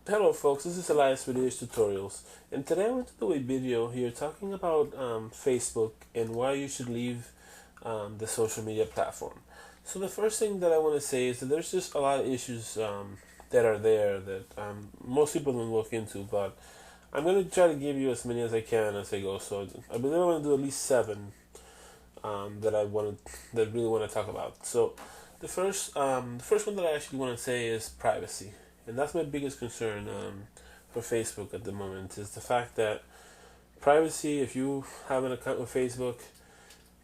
Hello folks, this is Elias with Elias Tutorials, and today I want to do a video here talking about Facebook and why you should leave the social media platform. So the first thing that I want to say is that there's just a lot of issues that are there that most people don't look into, but I'm going to try to give you as many as I can as I go. So I believe I'm going to do at least seven that really want to talk about. So the first one that I actually want to say is privacy, and that's my biggest concern for Facebook at the moment is the fact that privacy. If you have an account with Facebook,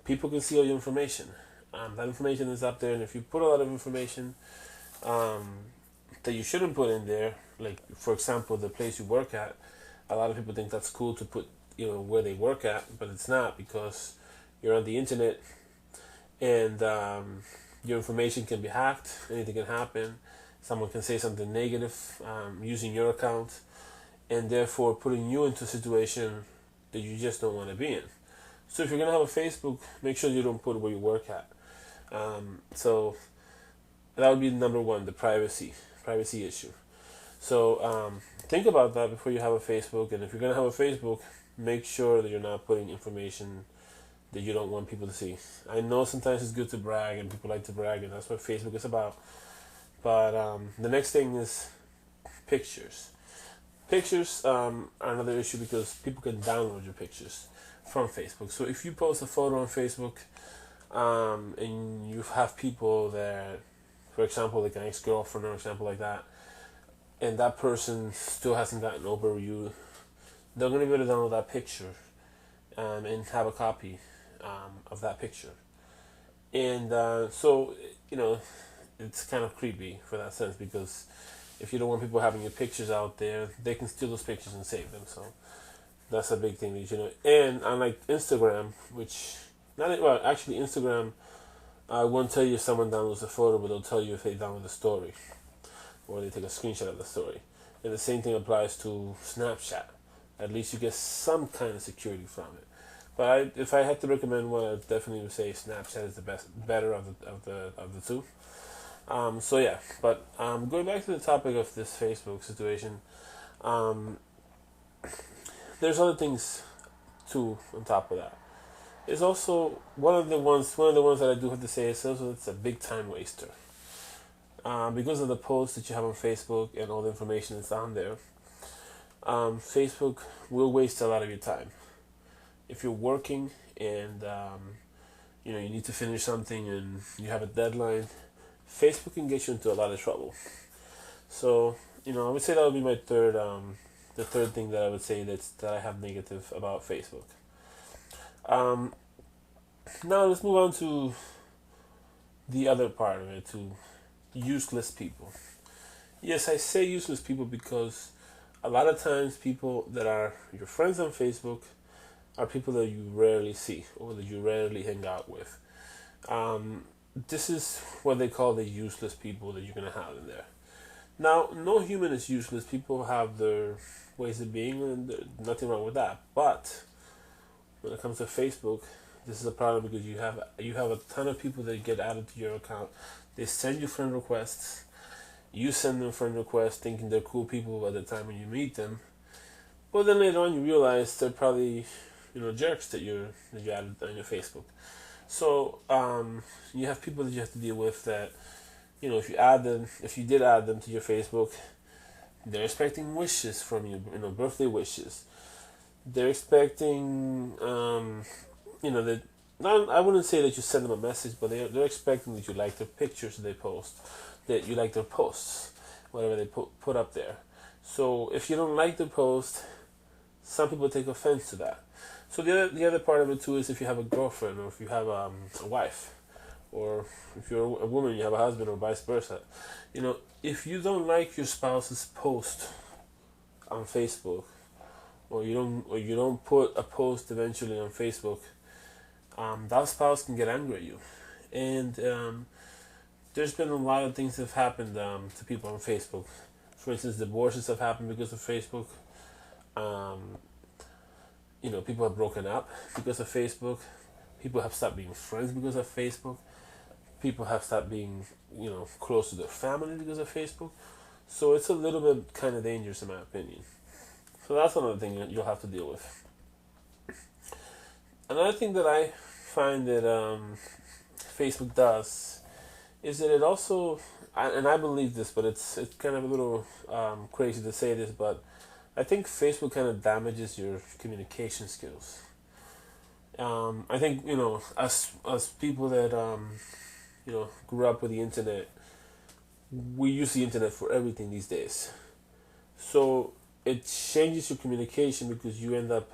people can see all your information. That information is up there, and if you put a lot of information um, that you shouldn't put in there, like for example, the place you work at, a lot of people think that's cool to put, where they work at, but it's not because you're on the internet and your information can be hacked. Anything can happen. Someone can say something negative using your account, and therefore putting you into a situation that you just don't want to be in. So if you're gonna have a Facebook, make sure you don't put where you work at. So that would be number one, the privacy issue. So think about that before you have a Facebook, and if you're gonna have a Facebook, make sure that you're not putting information that you don't want people to see. I know sometimes it's good to brag, and people like to brag, and that's what Facebook is about. But the next thing is pictures. Pictures are another issue because people can download your pictures from Facebook. So if you post a photo on Facebook and you have people that, for example, like an ex-girlfriend or example like that, and that person still hasn't gotten over you, they're going to be able to download that picture and have a copy of that picture. And so, it's kind of creepy for that sense because if you don't want people having your pictures out there, they can steal those pictures and save them. So that's a big thing that you should know. And unlike Instagram, which actually Instagram won't tell you if someone downloads a photo, but they'll tell you if they download the story or they take a screenshot of the story. And the same thing applies to Snapchat. At least you get some kind of security from it. But if I had to recommend one, I definitely would say Snapchat is better of the two. So yeah, but going back to the topic of this Facebook situation, um, there's other things too on top of that. It's also one of the ones that I do have to say is also it's a big time waster. Because of the posts that you have on Facebook and all the information that's on there, Facebook will waste a lot of your time. If you're working and you need to finish something and you have a deadline, Facebook can get you into a lot of trouble. So I would say that would be my the third thing that I would say that I have negative about Facebook. Um, Now let's move on to the other part of it, to useless people. Yes, I say useless people because a lot of times people that are your friends on Facebook are people that you rarely see or that you rarely hang out with. Um, this is what they call the useless people that you're going to have in there. Now, no human is useless. People have their ways of being, and there's nothing wrong with that. But when it comes to Facebook, this is a problem because you have a ton of people that get added to your account. They send you friend requests. You send them friend requests thinking they're cool people at the time when you meet them. But then later on you realize they're probably jerks that you added on your Facebook. So you have people that you have to deal with that if you did add them to your Facebook, they're expecting wishes from you, birthday wishes. They're expecting that. Not, I wouldn't say that you send them a message, but they're expecting that you like their pictures that they post, that you like their posts, whatever they put up there. So if you don't like the post, some people take offense to that. So the other part of it too is if you have a girlfriend or if you have a wife, or if you're a woman you have a husband or vice versa. If you don't like your spouse's post on Facebook, or you don't put a post eventually on Facebook, that spouse can get angry at you. And there's been a lot of things that have happened to people on Facebook. For instance, divorces have happened because of Facebook. Um, People have broken up because of Facebook. People have stopped being friends because of Facebook. People have stopped being, close to their family because of Facebook. So it's a little bit kind of dangerous in my opinion. So that's another thing you'll have to deal with. Another thing that I find that Facebook does is that it also, and I believe this, but it's kind of a little crazy to say this, but I think Facebook kind of damages your communication skills. I think as people that grew up with the internet, we use the internet for everything these days. So it changes your communication because you end up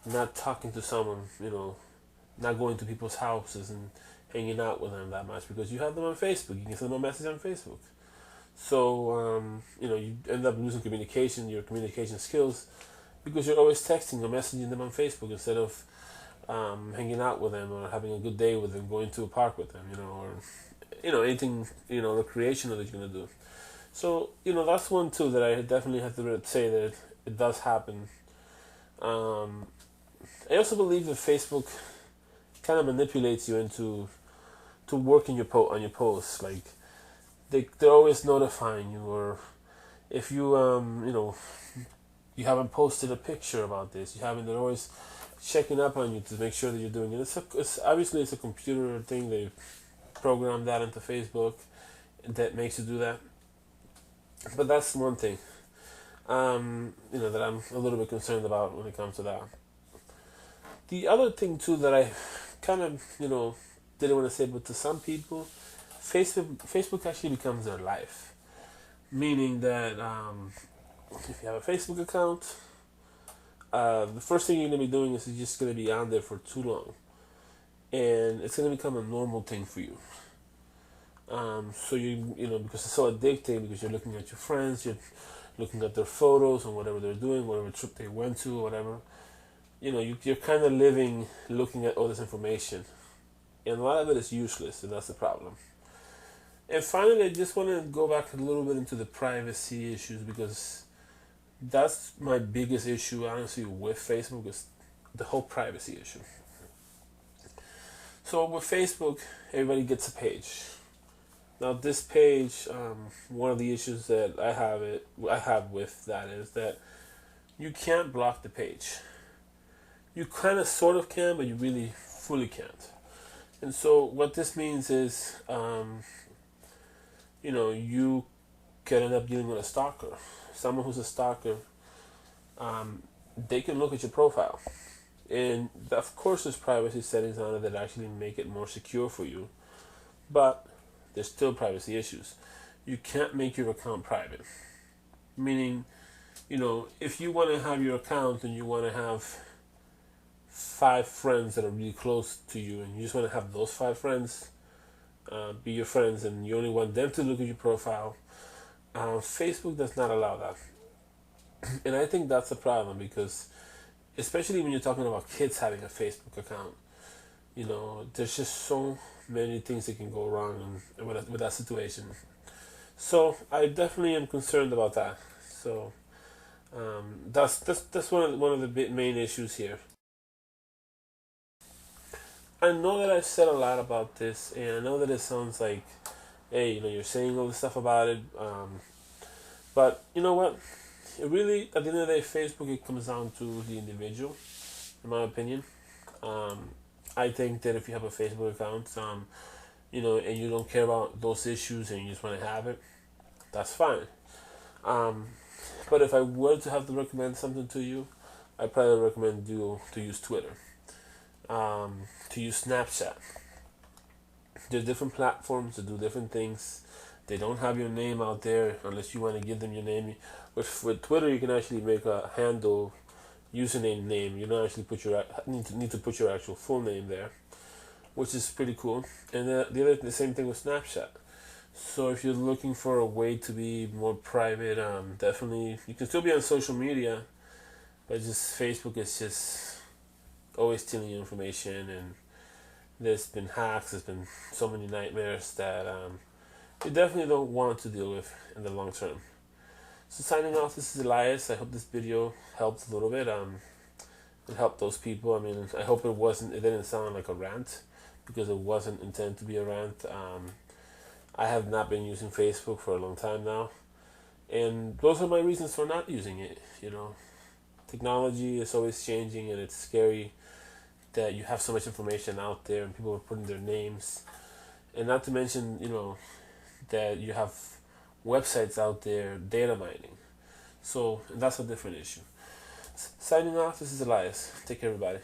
not talking to someone, not going to people's houses and hanging out with them that much because you have them on Facebook. You can send them a message on Facebook. So, you end up losing your communication skills, because you're always texting or messaging them on Facebook instead of hanging out with them or having a good day with them, going to a park with them, or, anything, recreational that you're going to do. So, that's one too that I definitely have to say that it does happen. I also believe that Facebook kind of manipulates you into to working on your posts. Like they're always notifying you, or if you you haven't posted a picture about this, they're always checking up on you to make sure that you're doing it. It's obviously it's a computer thing. They program that into Facebook that makes you do that. But that's one thing, that I'm a little bit concerned about when it comes to that. The other thing too that I kind of, didn't want to say, but to some people, Facebook actually becomes their life. Meaning that if you have a Facebook account, the first thing you're going to be doing is you're just going to be on there for too long. And it's going to become a normal thing for you. So because it's so addicting, because you're looking at your friends, you're looking at their photos and whatever they're doing, whatever trip they went to, or whatever. You're kind of looking at all this information. And a lot of it is useless, and that's the problem. And finally, I just want to go back a little bit into the privacy issues, because that's my biggest issue, honestly, with Facebook, is the whole privacy issue. So with Facebook, everybody gets a page. Now, this page, one of the issues that I have with that is that you can't block the page. You kind of sort of can, but you really fully can't. And so what this means is, you can end up dealing with a stalker. Someone who's a stalker, they can look at your profile. And of course there's privacy settings on it that actually make it more secure for you. But there's still privacy issues. You can't make your account private. Meaning, if you want to have your account and you want to have 5 friends that are really close to you, and you just want to have those 5 friends be your friends, and you only want them to look at your profile, Facebook does not allow that. And I think that's a problem, because especially when you're talking about kids having a Facebook account, there's just so many things that can go wrong with that situation. So I definitely am concerned about that. So that's one of the main issues here. I know that I've said a lot about this, and I know that it sounds like, hey, you're saying all this stuff about it, but you know what? It really, at the end of the day, Facebook, it comes down to the individual, in my opinion. I think that if you have a Facebook account, and you don't care about those issues and you just want to have it, that's fine. But if I were to have to recommend something to you, I'd probably recommend you to use Twitter. To use Snapchat. There's different platforms to do different things. They don't have your name out there unless you want to give them your name. With Twitter, you can actually make a handle username name. You don't actually need to put your actual full name there, which is pretty cool. And the same thing with Snapchat. So if you're looking for a way to be more private, definitely you can still be on social media, but just Facebook is just always stealing your information, and there's been hacks, there's been so many nightmares that you definitely don't want to deal with in the long term. So signing off, this is Elias. I hope this video helped a little bit. It helped those people. I mean, I hope it didn't sound like a rant, because it wasn't intended to be a rant. I have not been using Facebook for a long time now, And those are my reasons for not using it. Technology is always changing, and it's scary that you have so much information out there and people are putting their names. And not to mention, that you have websites out there data mining. So that's a different issue. Signing off, this is Elias. Take care, everybody.